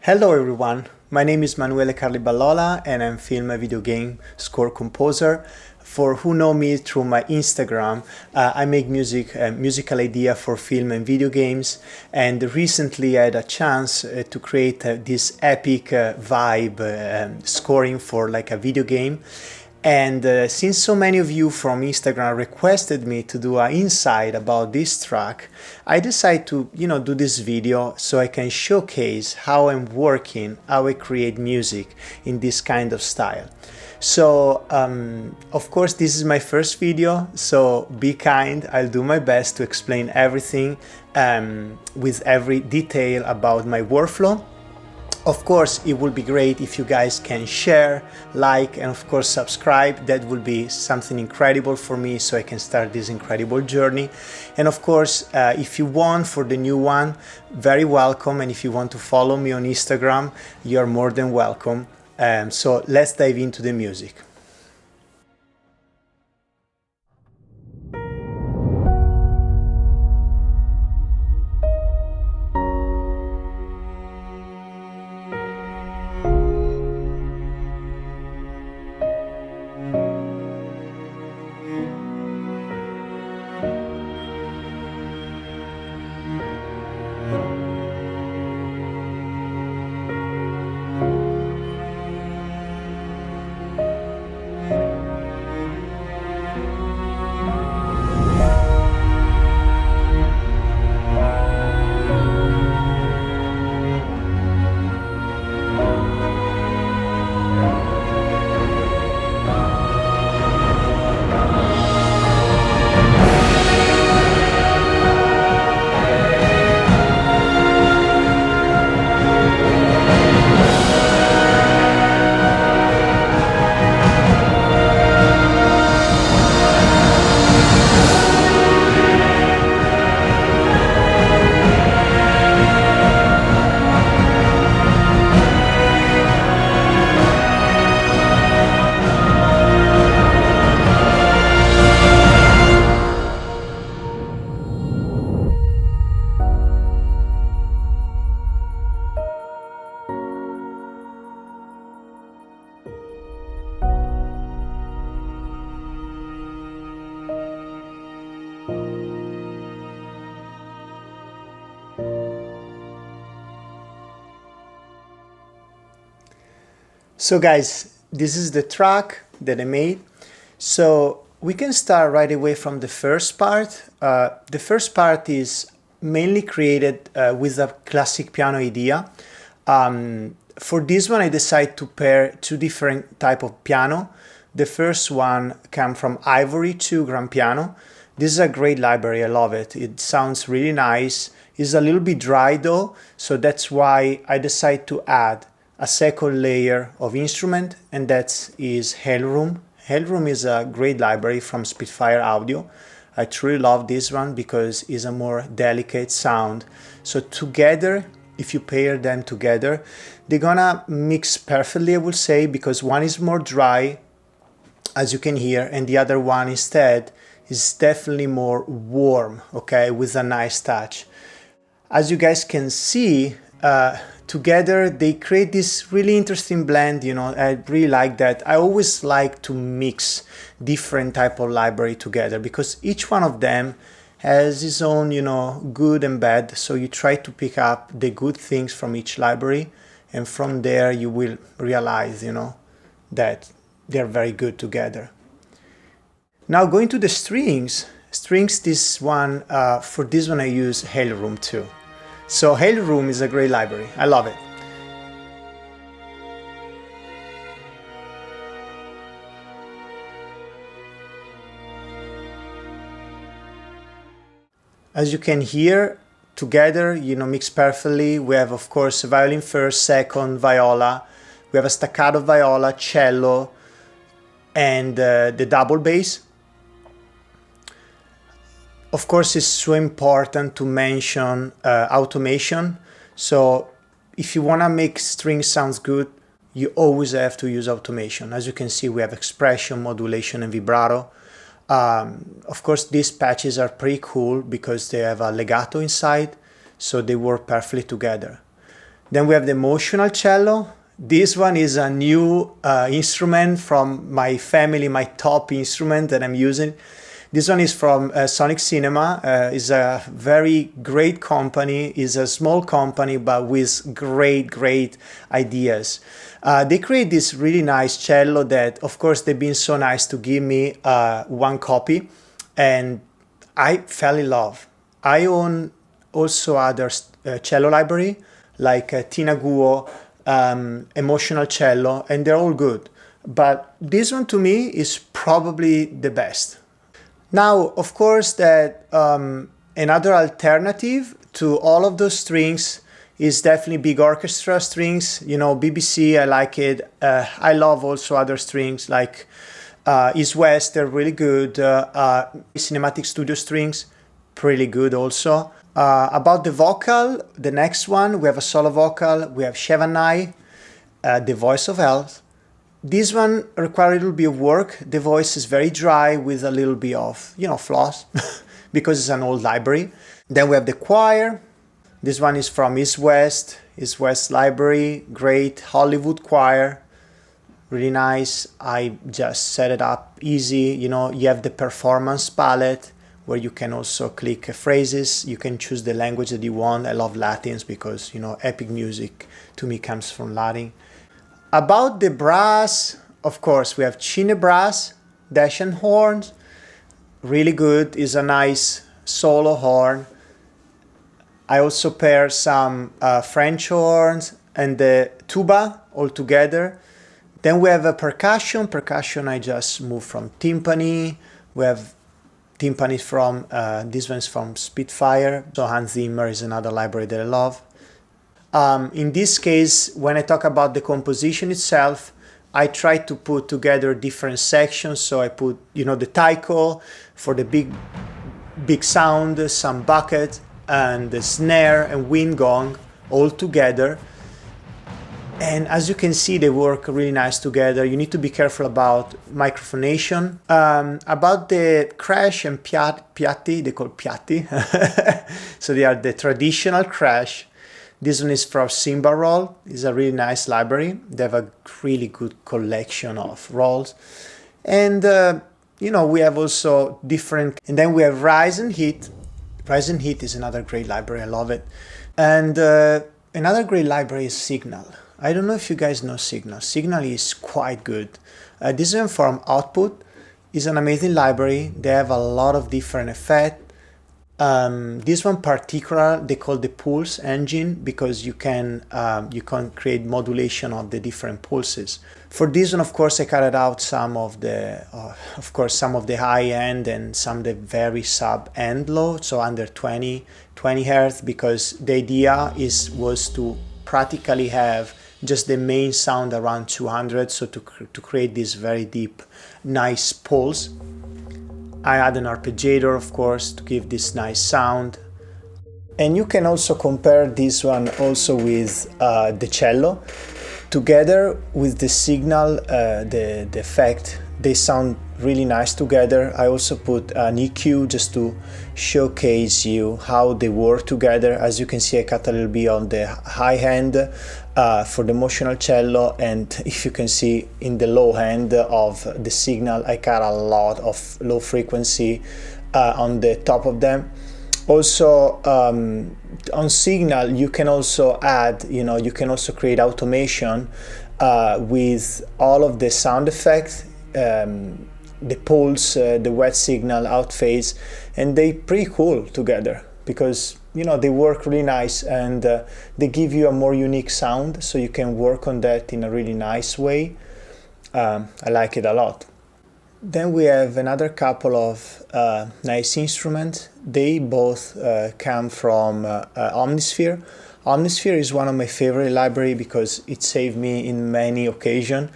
Hello everyone, my name is Manuele Carli Ballola and I'm film and video game score composer. For who know me through my Instagram, I make music, musical idea for film and video games, and recently I had a chance to create this epic vibe scoring for like a video game. And since so many of you from Instagram requested me to do an insight about this track, I decided to, do this video so I can showcase how I'm working, how I create music in this kind of style. So, of course, this is my first video, so be kind. I'll do my best to explain everything with every detail about my workflow. Of course, it would be great if you guys can share, like, and of course subscribe. That would be something incredible for me so I can start this incredible journey. And of course, if you want for the new one, very welcome. And if you want to follow me on Instagram, you're more than welcome. So let's dive into the music. So guys, this is the track that I made. So we can start right away from the first part. The first part is mainly created with a classic piano idea. For this one, I decided to pair two different type of piano. The first one came from Ivory 2 Grand Piano. This is a great library, I love it. It sounds really nice. It's a little bit dry though, so that's why I decided to add a second layer of instrument, and that is Hellroom. Hellroom is a great library from Spitfire Audio. I truly love this one because it's a more delicate sound. So together, if you pair them together, they're gonna mix perfectly, I would say, because one is more dry, as you can hear, and the other one instead is definitely more warm, okay, with a nice touch. As you guys can see, together they create this really interesting blend. I really like that. I always like to mix different type of library together because each one of them has its own, good and bad. So you try to pick up the good things from each library, and from there you will realize, that they're very good together. Now going to the strings, this one, for this one I use Hellroom 2. So Hellroom is a great library, I love it. As you can hear, together, mix perfectly. We have, of course, violin first, second, viola. We have a staccato viola, cello, and the double bass. Of course, it's so important to mention automation. So if you want to make strings sound good, you always have to use automation. As you can see, we have expression, modulation, and vibrato. Of course, these patches are pretty cool because they have a legato inside, so they work perfectly together. Then we have the emotional cello. This one is a new instrument from my family, my top instrument that I'm using. This one is from Sonic Cinema. It's a very great company. It's a small company, but with great ideas. They create this really nice cello that, of course, they've been so nice to give me one copy, and I fell in love. I own also other cello library, like Tina Guo, emotional cello, and they're all good. But this one to me is probably the best. Now, of course, that another alternative to all of those strings is definitely big orchestra strings. You know, BBC, I like it. I love also other strings like East West, they're really good. Cinematic Studio strings, pretty good also. About the vocal, the next one, we have a solo vocal. We have Shevanai, the voice of health. This one requires a little bit of work. The voice is very dry with a little bit of, flaws because it's an old library. Then we have the choir. This one is from East West Library. Great Hollywood choir. Really nice. I just set it up easy. You have the performance palette where you can also click phrases. You can choose the language that you want. I love Latins because, epic music to me comes from Latin. About the brass, of course, we have Chine brass, Dacian horns, really good, is a nice solo horn. I also pair some French horns and the tuba all together. Then we have a percussion. Percussion, I just moved from timpani. We have timpani from, this one's from Spitfire. So Hans Zimmer is another library that I love. In this case, when I talk about the composition itself, I try to put together different sections. So I put, the taiko for the big sound, some bucket, and the snare and wind gong all together. And as you can see, they work really nice together. You need to be careful about microphonation. About the crash and piatti, they call piatti. So they are the traditional crash. This one is from Cymbal Roll. It's a really nice library. They have a really good collection of rolls. And, we have also different... And then we have Rise and Heat. Rise and Heat is another great library. I love it. And another great library is Signal. I don't know if you guys know Signal. Signal is quite good. This one from Output is an amazing library. They have a lot of different effects. This one particular they call the pulse engine because you can create modulation of the different pulses. For this one, of course, I carried out some of the high end and some of the very sub end low, so under 20 hertz, because the idea was to practically have just the main sound around 200, so to create this very deep, nice pulse. I add an arpeggiator, of course, to give this nice sound. And you can also compare this one also with the cello. Together with the Signal, the effect, they sound really nice together. I also put an EQ just to showcase you how they work together. As you can see, I cut a little bit on the high end for the emotional cello, and if you can see in the low end of the Signal, I cut a lot of low frequency on the top of them. Also on Signal, you can also add, you can also create automation with all of the sound effects, the pulse, the wet signal, out phase, and they pretty cool together because they work really nice, and they give you a more unique sound, so you can work on that in a really nice way. I like it a lot. Then we have another couple of nice instruments. They both come from Omnisphere. Omnisphere is one of my favorite library because it saved me in many occasions.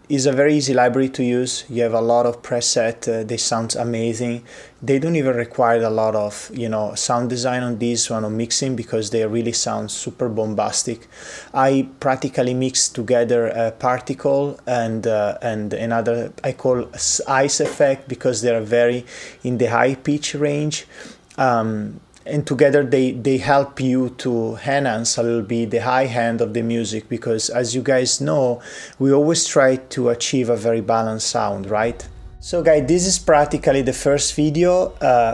It's a very easy library to use. You have a lot of preset. They sound amazing. They don't even require a lot of sound design on this one or mixing because they really sound super bombastic. I practically mix together a particle and another I call ice effect because they are very in the high pitch range. and together they help you to enhance a little bit the high end of the music, because as you guys know, we always try to achieve a very balanced sound, right? So guys, this is practically the first video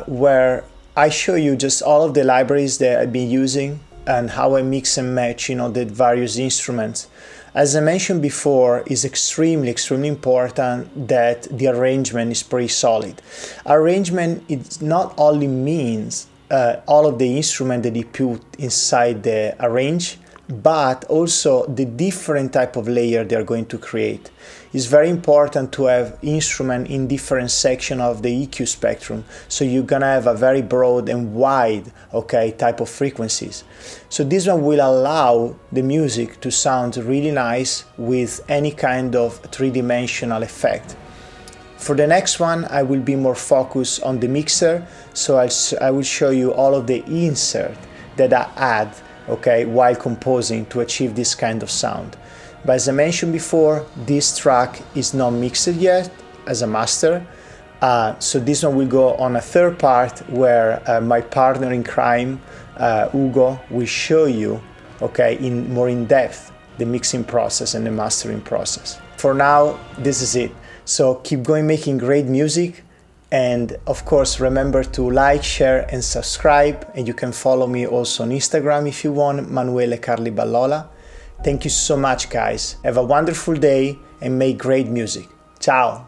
where I show you just all of the libraries that I've been using and how I mix and match, the various instruments. As I mentioned before, it's extremely important that the arrangement is pretty solid. Arrangement, it not only means all of the instruments that you put inside the arrange, but also the different type of layer they are going to create. It's very important to have instrument in different section of the EQ spectrum, so you're gonna have a very broad and wide, type of frequencies. So this one will allow the music to sound really nice with any kind of three-dimensional effect. For the next one, I will be more focused on the mixer, so I will show you all of the insert that I add while composing to achieve this kind of sound. But as I mentioned before, this track is not mixed yet as a master, so this one will go on a third part where my partner in crime, Ugo, will show you more in depth the mixing process and the mastering process. For now, this is it. So keep going making great music, and of course remember to like, share and subscribe, and you can follow me also on Instagram if you want, Manuele Carli Ballola. Thank you so much guys, have a wonderful day and make great music. Ciao!